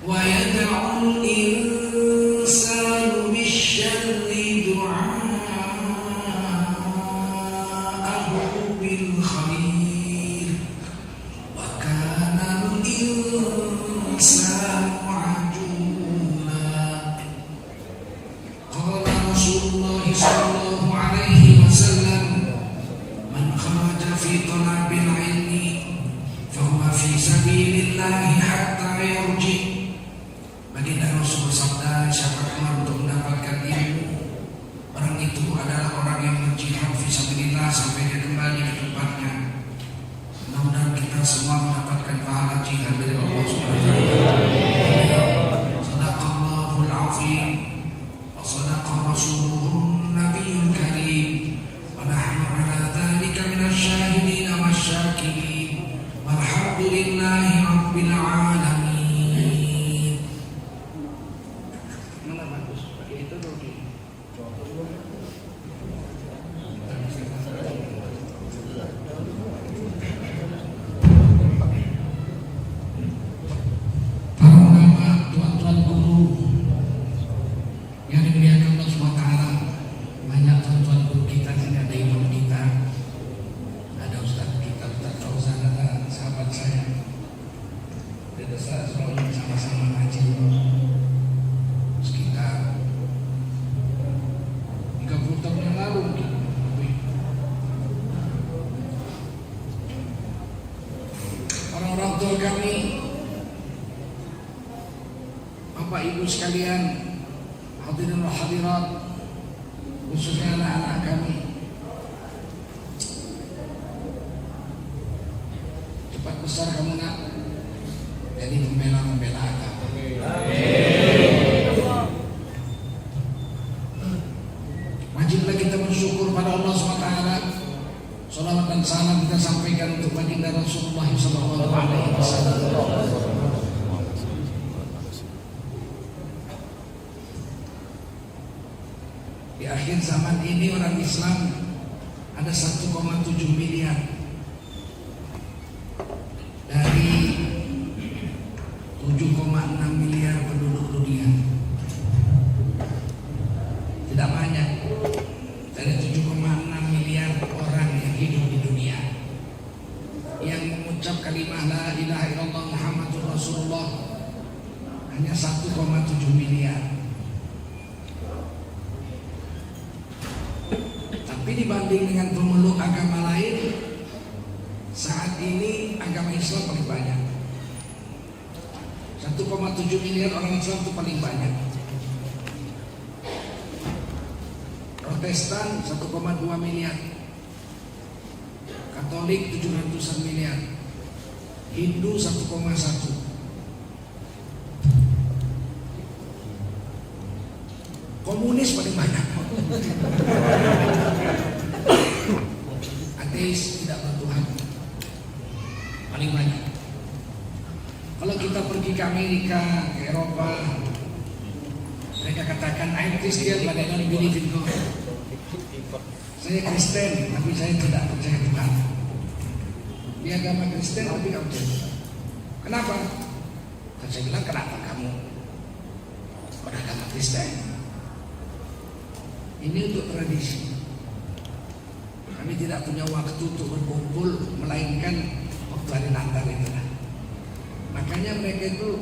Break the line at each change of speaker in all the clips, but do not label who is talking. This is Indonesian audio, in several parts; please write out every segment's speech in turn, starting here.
ويدعو الإنسان بالشر دعاءه بالخير وكان الإنسان عجولا. قال رسول الله صلى الله عليه وسلم من خرج في طلب العلم فهو في سبيل الله حتى يرجع. Baginda Rasul bersabda, siapa keluar untuk mendapatkan ilmu, orang itu adalah orang yang berjihad fisabilillah sampai dia kembali ke tempatnya. Mudah-mudahan kita semua mendapatkan pahala jihad dari Allah Subhanahu wa taala. Shadaqallahul azim wa shadaqa rasuluhun nabiyul karim wa nahnu ala dzalika minasy syahidin wasyakirin. Walhamdulillahi rabbil alamin. Orang tua kami, Bapak Ibu sekalian, hadirin wa hadirat, khususnya anak-anak kami, cepat besar kamu nak jadi pembela agama. Wajiblah kita bersyukur pada Allah SWT. Salawat dan salam kita sampaikan untuk baginda Rasulullah sallallahu alaihi wasallam. Di akhir zaman ini orang Islam ada 1,7 miliar dari 7,6 miliar penduduk dunia. Tidak banyak dari 7,6 miliar orang yang hidup di dunia yang mengucap kalimah la ilaha illallah Muhammadur Rasulullah hanya 1,7 miliar. Tapi dibanding dengan pemeluk agama lain, saat ini agama Islam paling banyak. 1,7 miliar orang Islam itu paling banyak. Protestan 1,2 miliar, Katolik 700-an miliar, Hindu 1,1, komunis paling banyak, ateis tidak bertuhan paling banyak. Kalau kita pergi ke Amerika, ke Eropa, mereka katakan I'm Christian but I don't believe in God. Saya Kristen tapi saya tidak percaya Tuhan. Di agama Kristen tapi tidak percaya. Kenapa? Dan saya bilang kenapa kamu beragama Kristen? Ini untuk tradisi. Kami tidak punya waktu untuk berkumpul melainkan waktu hari Natal itulah. Makanya mereka itu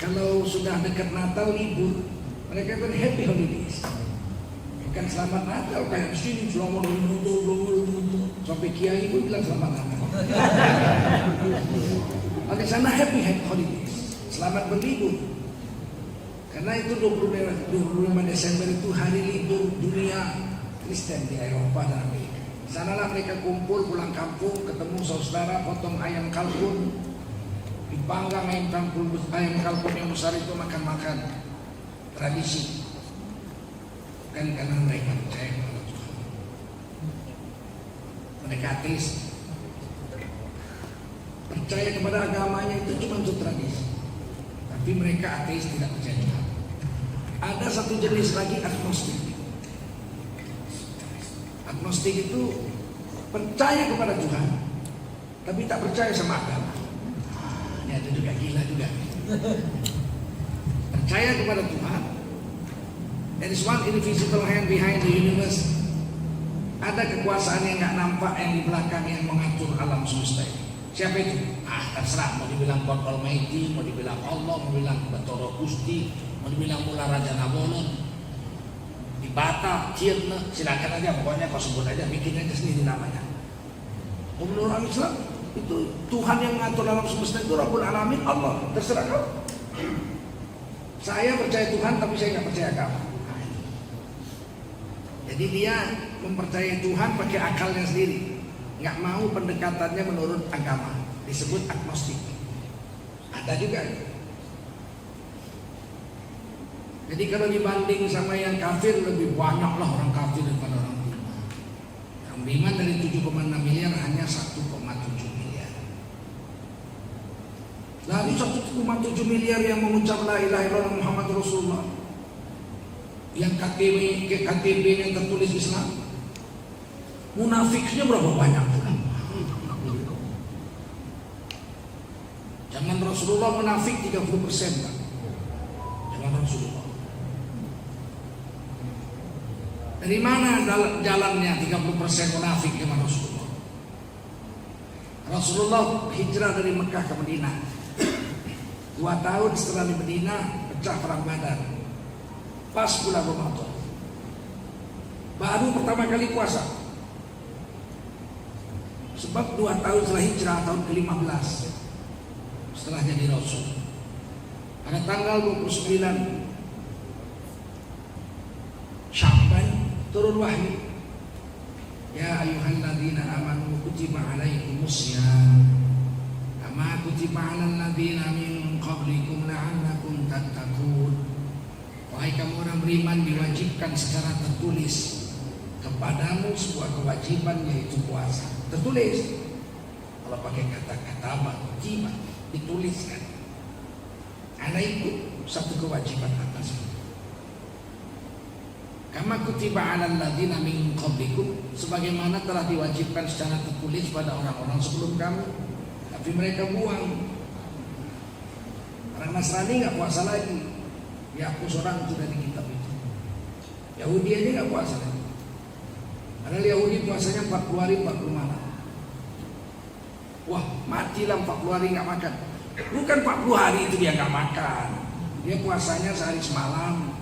kalau sudah dekat Natal libur, mereka itu happy holidays. Bukan selamat Natal kayak di sini selamat Natal sampai kiai pun bilang selamat Natal. Di sana happy holidays, selamat berlibur. Karena itu 25 Desember itu hari libur dunia Kristen di Eropa dan Amerika. Di sanalah mereka kumpul pulang kampung, ketemu saudara, potong ayam kalkun, dipanggang ayam kalkun yang besar itu makan-makan. Tradisi. Bukan karena mereka percaya kepada Tuhan. Mereka ateis. Percaya kepada agamanya itu cuma untuk tradisi. Tapi mereka ateis, tidak percaya Tuhan. Ada satu jenis lagi agnostik. Agnostik itu percaya kepada Tuhan, tapi tak percaya sama agama. Ini Ya itu juga gila juga. Percaya kepada Tuhan. There is one invisible hand behind the universe. Ada kekuasaan yang nggak nampak yang di belakang yang mengatur alam semesta ini. Siapa itu? Terserah, mau dibilang God Almighty, mau dibilang Allah, mau dibilang Batoro Gusti, mau dibilang Mula Raja Nabolon, di Batak, Cirne, silakan aja, pokoknya kau sebut aja, bikin aja sendiri namanya. Menurut orang Islam itu Tuhan yang mengatur alam semesta itu Rabbul Alamin, Allah. Terserah kau. Saya percaya Tuhan tapi saya nggak percaya kamu. Jadi dia mempercayai Tuhan pakai akalnya sendiri, nggak mau pendekatannya menurut agama, disebut agnostik. Ada juga. Jadi kalau dibanding sama yang kafir, lebih banyak lah orang kafir daripada orang beriman. Yang beriman dari 7,6 miliar hanya 1,7 miliar. Dari 1,7 miliar yang mengucap la ilaha illallah Muhammad Rasulullah, yang KTP yang tertulis Islam, munafiknya berapa banyak? Jangan Rasulullah munafik 30%, Pak. Jangan Rasulullah. Dari mana jalannya 30% munafik dengan Rasulullah? Rasulullah hijrah dari Mekah ke Madinah. 2 tahun setelah di Madinah pecah perang Badar. Pas bulan Ramadan, baru pertama kali puasa. Sebab 2 tahun setelah hijrah, tahun ke-15 setelah jadi Rasul, pada tanggal 29 Sya'ban turun wahyu. Ya ayyuhalladzina amanu kutiba alaikumussyam kama kutiba alal ladzina min qablikum la'allakum tattaqun. Wahai kamu orang beriman, diwajibkan secara tertulis kepadamu sebuah kewajiban, yaitu puasa. Tertulis. Kalau pakai kata-kata wajib, dituliskan. Ada itu satu kewajiban atas. Kama kutiba 'alal ladzina min qablikum, sebagaimana telah diwajibkan secara tertulis pada orang-orang sebelum kamu, tapi mereka buang. Orang Nasrani nggak puasa lagi. Dihapus orang itu dari kitab itu. Yahudi aja nggak puasa lagi. Padahal Yahudi puasanya 40 hari 40 malam. Wah, matilah 40 hari nggak makan. Bukan 40 hari itu dia nggak makan. Dia puasanya sehari semalam,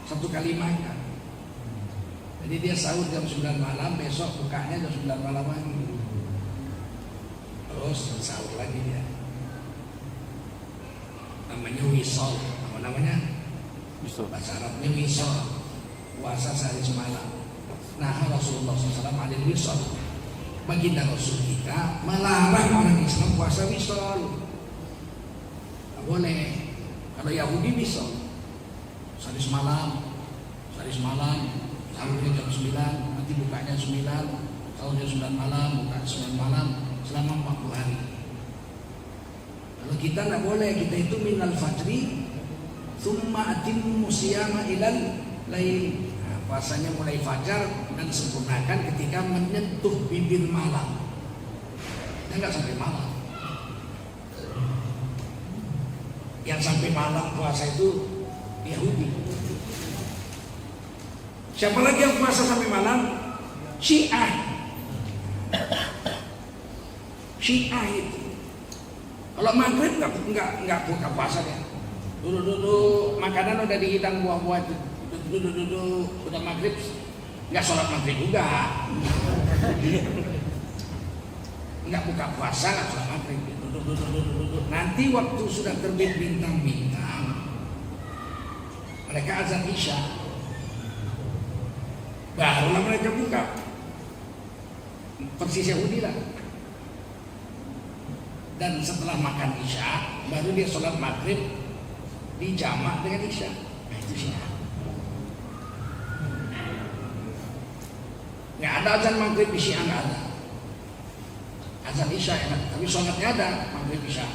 1 kali makan. Jadi dia sahur jam 9 malam, besok bukanya jam 9 malam lagi. Terus sahur lagi dia. Namanya wisol. Apa namanya? Bahasa Arabnya wisol, puasa sehari semalam. Nah, Rasulullah SAW ada wisol. Baginda Rasul kita melarang orang Islam puasa wisol. Tidak boleh. Kalau Yahudi wisol, sehari semalam, sahurnya jam 9, nanti bukanya 9, sahurnya 9 malam, buka 9 malam, selama 40 hari. Kalau kita tidak boleh, kita itu minal fajri Tsumma atimmu siyama ilal lail. Nah, puasanya mulai fajar dan sempurnakan ketika menyentuh bibir malam. Dan nggak sampai malam. Yang sampai malam puasa itu Yahudi. Siapa lagi yang puasa sampai malam? Syiah. Syiah itu. Kalau maghrib nggak buka puasa ya. Duduk makanan udah dihidang, buah-buah itu duduk udah maghrib, nggak sholat maghrib juga, nggak buka puasa, nggak sholat maghrib, duduk. Nanti waktu sudah terbit bintang-bintang, mereka azan isya, barulah mereka buka. Persis Yahudi lah. Dan setelah makan isya, baru dia sholat maghrib dijamak dengan isya. Nah, itu Syiah. Nggak ada azan maghrib di Syiah, nggak ada. Azan isya enak, tapi sholatnya ada maghrib isya.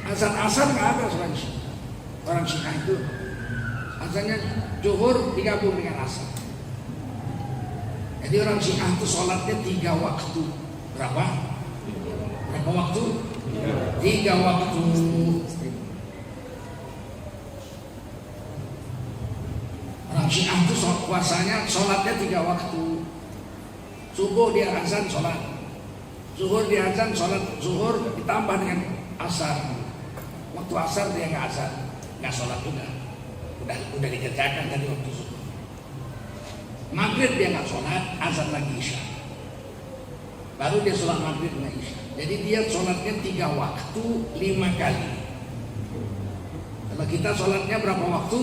Azan asar nggak ada sholat Syiah. Orang Syiah itu azannya zuhur digabung dengan asar. Jadi orang Syiah itu sholatnya 3 waktu. Berapa Berapa waktu? 3 waktu. Orang Syiah itu puasanya, sholatnya 3 waktu. Subuh dia azan sholat, zuhur dia azan sholat zuhur ditambah dengan asar. Waktu asar dia nggak azan, nggak sholat juga, udah dikerjakan tadi waktu zuhur. Maghrib dia nggak sholat, azan lagi isya, baru dia sholat maghrib dengan isya. Jadi dia sholatnya 3 waktu 5 kali. Kalau kita sholatnya berapa waktu?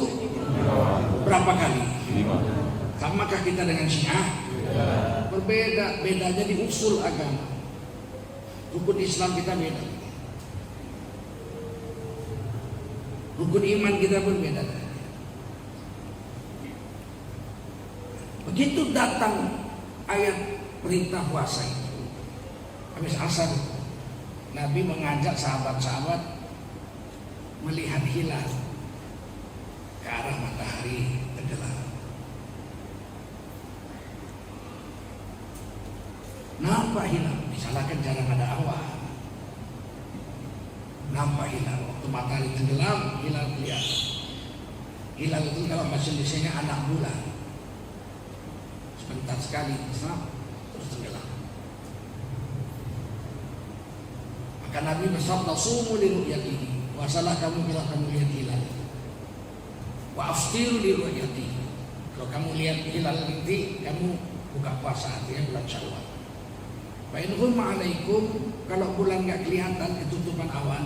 Berapa kali? 5. Samakah kita dengan Syiah? Berbeda, bedanya di usul agama. Rukun Islam kita beda, rukun iman kita pun beda. Begitu datang ayat perintah puasa itu, habis asar Nabi mengajak sahabat-sahabat melihat hilal ke arah matahari tenggelam. Nampak hilal, misalkan jarang ada awan. Nampak hilal, waktu matahari tenggelam, hilal kelihatan. Hilal itu kalau bahasa Indonesia anak bulan. Sebentar sekali, terus tenggelam. Maka Nabi bersabda, "Sumu li ru'yatihi." Puasalah kamu bila kamu lihat hilal. Wa aftiru li ru'yatihi. Kalau kamu lihat hilal nanti, kamu buka puasa, artinya bulan Syawal. Fa in ghumma alaikum, kalau bulan enggak kelihatan ketutupan awan,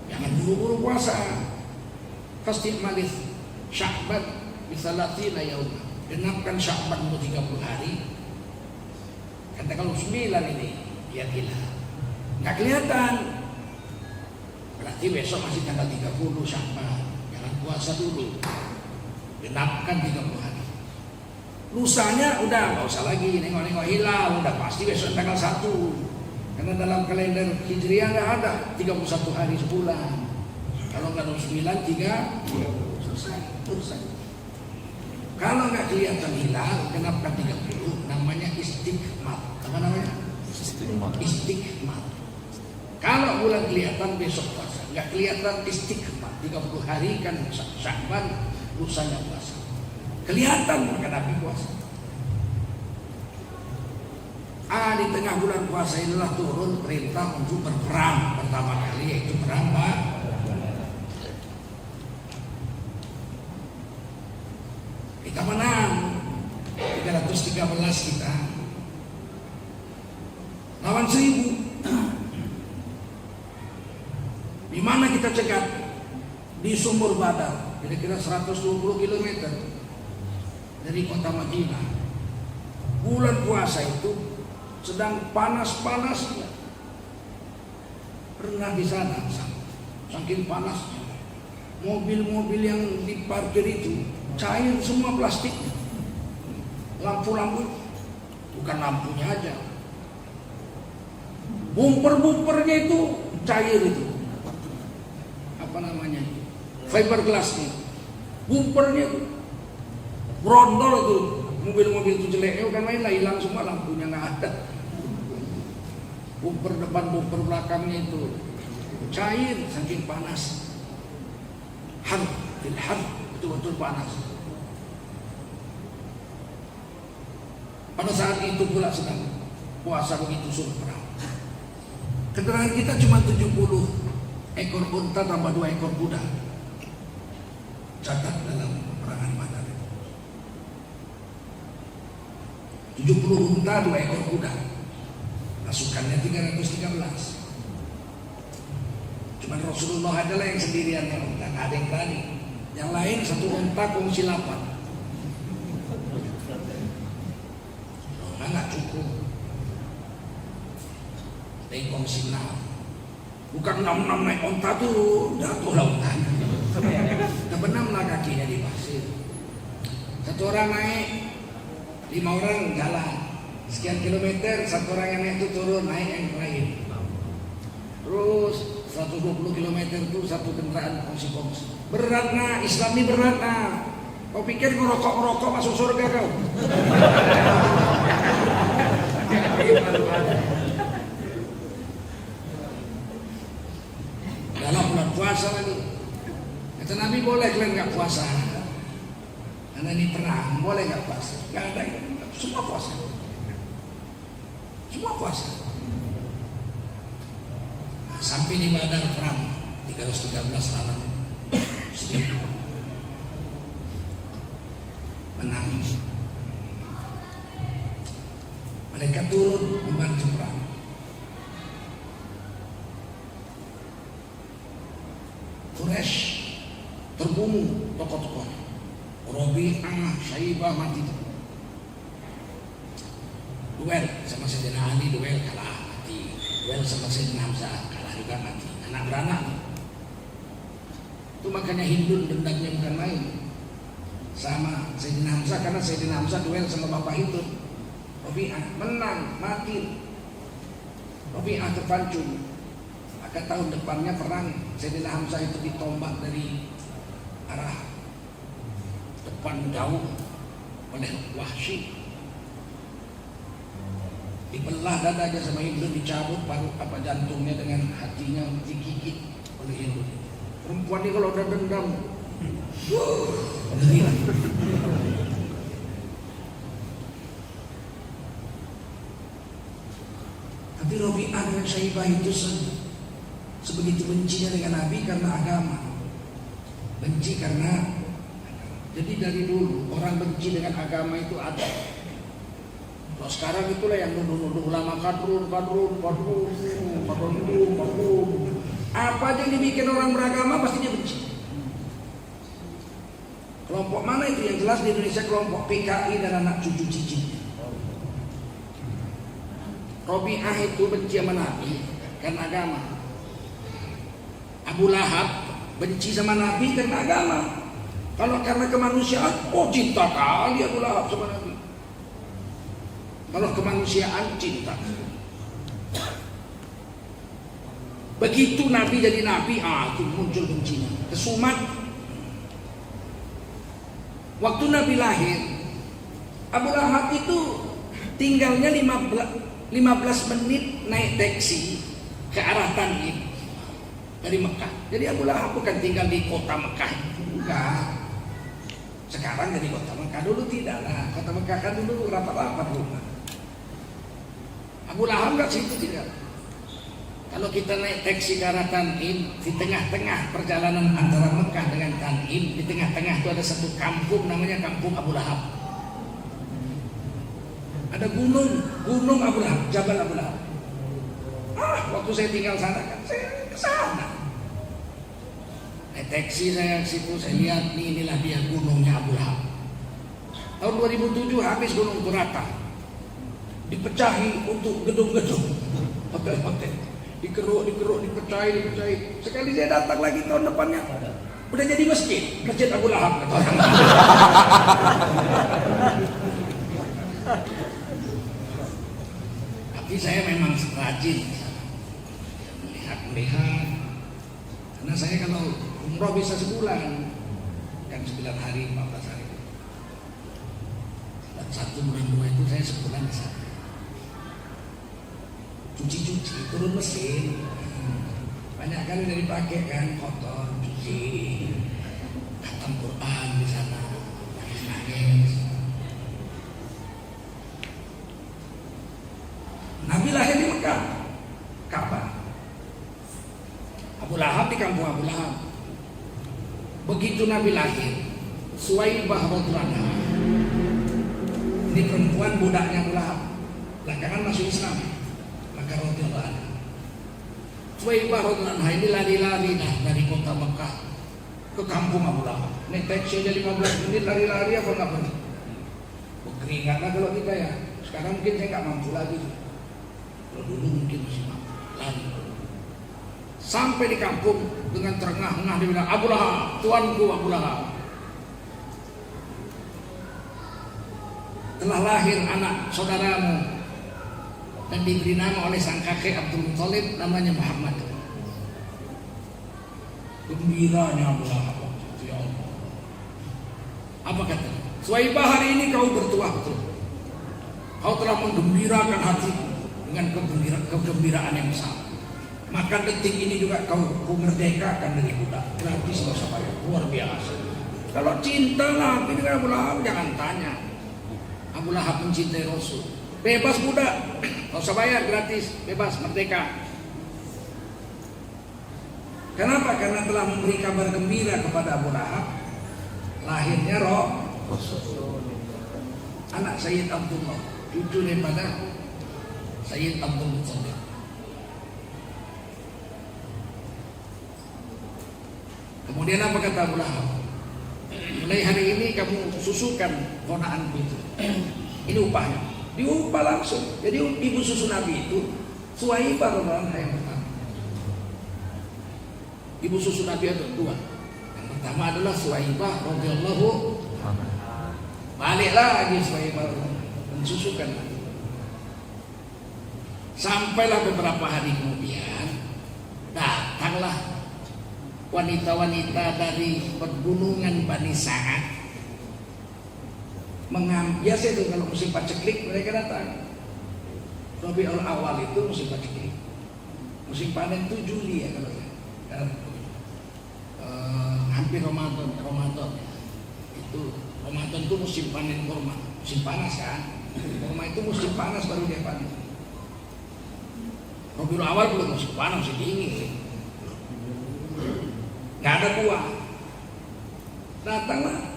jangan buru-buru puasa. Fastiqmalih Sya'ban bi 30 yauma. Genapkan Sya'ban 30 hari. Kata kalau 9 ini lihat hilal, enggak kelihatan, berarti besok masih tanggal 30 Sya'ban. Jangan puasa dulu. Genapkan 30 hari. Lusanya udah nggak usah lagi nengok-nengok hilal, udah pasti besok tanggal 1. Karena dalam kalender Hijriah nggak ada 31 hari sebulan. Kalau nggak 9, 3 selesai. Kalau nggak kelihatan hilal, kenapa 30? Namanya istiqmat. Apa namanya? Istiqmat. Kalau bulan kelihatan besok puasa, nggak kelihatan istiqmat. 30 hari kan Sya'ban, lusanya puasa. Kelihatan maka Nabi puasa. Di tengah bulan puasa inilah turun perintah untuk berperang pertama kali, yaitu perang Badar. Kita menang 313 kita lawan 1000. Di mana kita cegat? Di sumur Badar, kira-kira 120 km dari kota Madinah. Bulan puasa itu sedang panas-panasnya. Pernah di sana, saking panasnya, mobil-mobil yang diparkir itu cair semua plastiknya. Lampu-lampu, bukan lampunya aja, bumper-bumpernya itu cair itu. Apa namanya? Fiberglassnya, bumpernya itu brondol itu, mobil-mobil itu jeleknya bukan main lah, hilang semua, lampunya nggak ada. Bumper depan, bumper belakangnya itu cair saking panas. Har, betul-betul panas. Pada saat itu pula sedang puasa begitu suruh perang. Keterangan kita cuma 70 ekor unta tambah 2 ekor kuda. Catat dalam peperangan Badar. 70 unta, 2 ekor kuda. Pasukannya 313. Cuma Rasulullah adalah yang sendirian yang unta, nggak ada yang berani. Yang lain 1 unta kongsi 8. Nggak cukup. Dari kongsi 6. Bukan 6 naik unta tuh jatuh lautan. Kebenamlah kakinya di pasir. 1 orang naik, 5 orang jalan. Sekian kilometer, 1 orang yang naik itu turun, naik yang lain. Terus 120 km itu 1 kendaraan kongsi-kongsi. Berat nah, Islam ini berat nah. Kau pikir ngerokok-ngerokok masuk surga kau? puasa lagi. Kata Nabi, boleh kalian nggak puasa? Karena ini perang, boleh nggak puasa? Nggak ada, semua puasa. Semua puasa. Nah, sampai di Badar perang 313 tahun. Sedih. Menang. Mereka turun membantu perang. Quraisy terbunuh tokoh-tokohnya. Rabi'ah, Syaibah mati. Duel sama Sayyidina Ali, duel kalah mati. Duel sama Sayyidina Hamzah kalah juga mati. Anak beranak. Itu makanya Hindun dendamnya bukan main sama Sayyidina Hamzah, karena Sayyidina Hamzah duel sama bapak Hindun. Rabi'ah menang, mati. Rabi'ah terpancung. Maka tahun depannya perang Sayyidina Hamzah itu ditombak dari arah depan jauh oleh Wahsy. Dibelah dadanya sama Hindun, dicabut paru apa jantungnya dengan hatinya digigit oleh Hindun. Perempuan ini kalau udah dendam, tapi Rabi'ah dengan Syaibah itu sebegitu bencinya dengan Nabi karena agama. Benci karena, jadi dari dulu orang benci dengan agama itu ada. Kalau sekarang itulah yang nuduh-nuduh ulama kadrun. Apa aja yang dibikin orang beragama pasti dia benci. Kelompok mana itu yang jelas di Indonesia? Kelompok PKI dan anak cucu cicitnya. Rabi'ah itu benci sama Nabi karena agama. Abu Lahab benci sama Nabi karena agama. Kalau karena kemanusiaan, cinta kali Abu Lahab sama Nabi. Kalau kemanusiaan, cinta. Begitu Nabi jadi Nabi, itu muncul bencinya. Kesumat. Waktu Nabi lahir, Abu Lahab itu tinggalnya 15 menit naik taksi ke arah Taif dari Mekah. Jadi Abu Lahab bukan tinggal di kota Mekah, bukan. Sekarang jadi kota Mekah, dulu tidak lah. Kota Mekah kan dulu rapat-rapat rumah. Abu Lahab nggak situ tidak. Kalau kita naik taksi ke arah Taif, di tengah-tengah perjalanan antara Mekah dengan Taif, di tengah-tengah itu ada satu kampung namanya Kampung Abu Lahab. Ada gunung Abu Lahab, Jabal Abu Lahab. Waktu saya tinggal sana kan, saya ke sana. Naik taksi saya ke situ, saya lihat inilah dia gunungnya Abu Lahab. Tahun 2007 habis gunung itu rata, dipecahi untuk gedung-gedung, hotel-hotel. Dikeruk, dipecahi. Sekali saya datang lagi tahun depannya, udah jadi masjid Abu Lahab kata orang. Tapi saya memang rajin melihat, karena saya kalau umroh bisa sebulan, kan 9 hari, 14 hari. Dan 1 bulan 2 itu saya sebulan bisa. Cuci, turun mesin, banyak kali dari pakai kan, kotor, cuci, khatam Quran di sana, nangis. Nabi lahir di Mekah, Ka'bah. Abu Lahab di kampung Abu Lahab. Begitu Nabi lahir, Suwaibah radhiyallahu anha, ini perempuan budaknya Abu Lahab, belakangan masuk Islam. Maka radhiyallahu anha, Suwaibah radhiyallahu anha ini lari-lari dari kota Mekah ke kampung Abu Lahab. Naik taksi aja 15 menit lari-lari apa nggak boleh? Keringat lah kalau kita ya. Sekarang mungkin saya nggak mampu lagi. Kalau dulu mungkin masih mampu lari. Sampai di kampung dengan terengah-engah dia bilang, Abu Lahab, tuanku Abu Lahab. Telah lahir anak saudaramu dan diberi nama oleh sang kakek Abdul Muthalib, namanya Muhammad. Gembiranya Abu Lahab, ya Allah. Apa kata? Suwaibah, hari ini kau bertuah betul. Kau telah menggembirakan hatiku dengan kegembiraan yang besar. Maka detik ini juga kau merdekakan dari budak, gratis nggak usah bayar, luar biasa. Kalau cinta Nabi dengan Abu Lahab jangan tanya. Abu Lahab mencintai Rasul, bebas budak, nggak usah bayar, gratis, bebas, merdeka. Kenapa? Karena telah memberi kabar gembira kepada Abu Lahab, lahirnya anak Sayyid Abdullah, cucu daripada Sayyid Abdul Muttalib. Kemudian apa kata Abu Lahab? Mulai hari ini kamu susukan ponakanku itu. Ini upahnya. Diupah langsung. Jadi ibu susu Nabi itu Suwaibah orang yang pertama. Ibu susu Nabi itu dua. Yang pertama adalah Suwaibah radhiyallahu anha. Baliklah lagi Suwaibah mensusukan Nabi. Sampailah beberapa hari kemudian datanglah wanita-wanita dari pegunungan Bani Sa'ad biasa itu kalau musim paceklik mereka datang. Rabiul Awal itu musim paceklik, musim panen itu Juli ya kalau ya. Hampir Ramadan itu Ramadan itu musim panen kurma, musim panas kan. Kurma itu musim panas baru dia panen. Rabiul Awal belum musim panas, musim dingin. Gak ada buah. Datanglah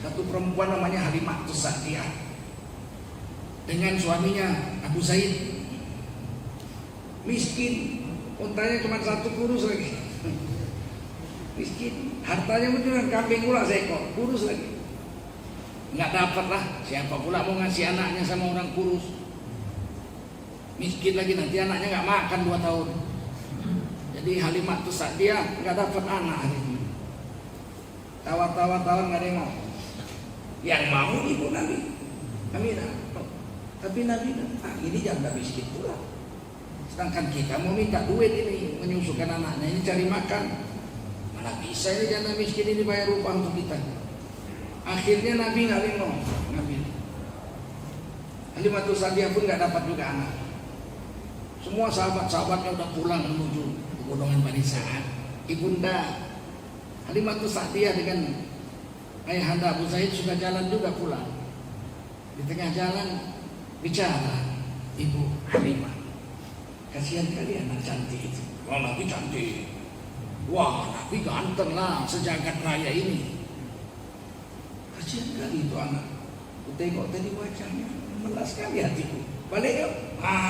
satu perempuan namanya Halimah Sa'diyah dengan suaminya Abu Zaid. Miskin, untanya cuma satu, kurus lagi. Miskin, hartanya mungkin kambing pula seekor, kurus lagi. Nggak dapat lah, siapa pula mau ngasih anaknya sama orang kurus. Miskin lagi, nanti anaknya nggak makan 2 tahun. Jadi Halimah Sa'diyah nggak dapat anak hari ini. Tawar-tawar nggak ada yang mau. Yang mau ibu Nabi Aminah. Tapi Nabi ini janda miskin pula. Sedangkan kita mau minta duit ini menyusukan anaknya, ini cari makan. Mana bisa ini janda miskin ini bayar upah untuk kita. Akhirnya Nabi nggak mau. Halimah Sa'diyah pun nggak dapat juga anak. Semua sahabat-sahabatnya udah pulang menuju pegunungan Bani Sa'ad. Ibunda Halimah Sa'diyah dengan ayahanda Abu Zaid sudah jalan juga pulang. Di tengah jalan bicara Ibu Halimah, kasihan kali anak cantik itu. Wah, Nabi cantik. Wah, Nabi ganteng lah sejagat raya ini. Kasihan kali itu anak. Aku tengok tadi wajahnya, melas sekali hatiku. Balik yuk.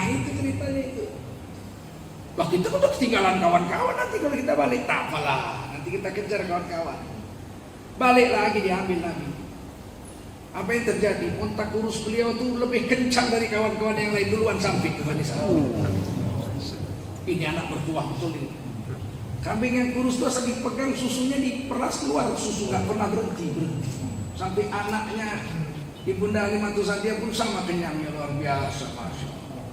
Itu ceritanya itu. Wah, kita udah ketinggalan kawan-kawan nanti kalau kita balik. Tak apalah, nanti kita kejar kawan-kawan. Balik lagi diambil Nabi. Apa yang terjadi? Unta kurus beliau itu lebih kencang dari kawan-kawan yang lain, duluan sampai ke Bani Sa'ad. Ini anak bertuah betul ini. Kambing yang kurus itu asal dipegang, susunya diperas keluar, susu nggak pernah berhenti. Sampai anaknya Ibunda Halimah Sa'diyah pun sama kenyangnya, luar biasa, masya Allah.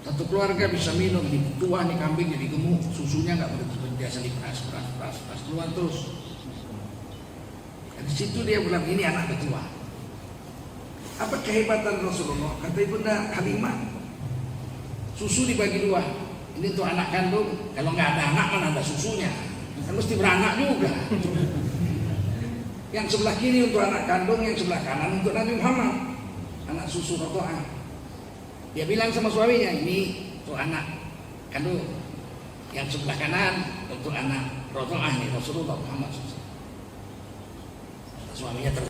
Satu keluarga bisa minum, tua nih kambing jadi gemuk, susunya nggak berhenti, biasa diperas keluar terus. Dan di situ dia bilang ini anak ketua. Apa kehebatan Rasulullah? Kata Ibunda Halimah, susu dibagi 2. Ini untuk anak kandung. Kalau nggak ada anak mana ada susunya? Kan mesti beranak juga. Yang sebelah kiri untuk anak kandung, yang sebelah kanan untuk Nabi Muhammad, anak susu Roto'ah. Dia bilang sama suaminya, ini untuk anak kandung. Yang sebelah kanan untuk anak Roto'ah nih, Rasulullah Muhammad. Suaminya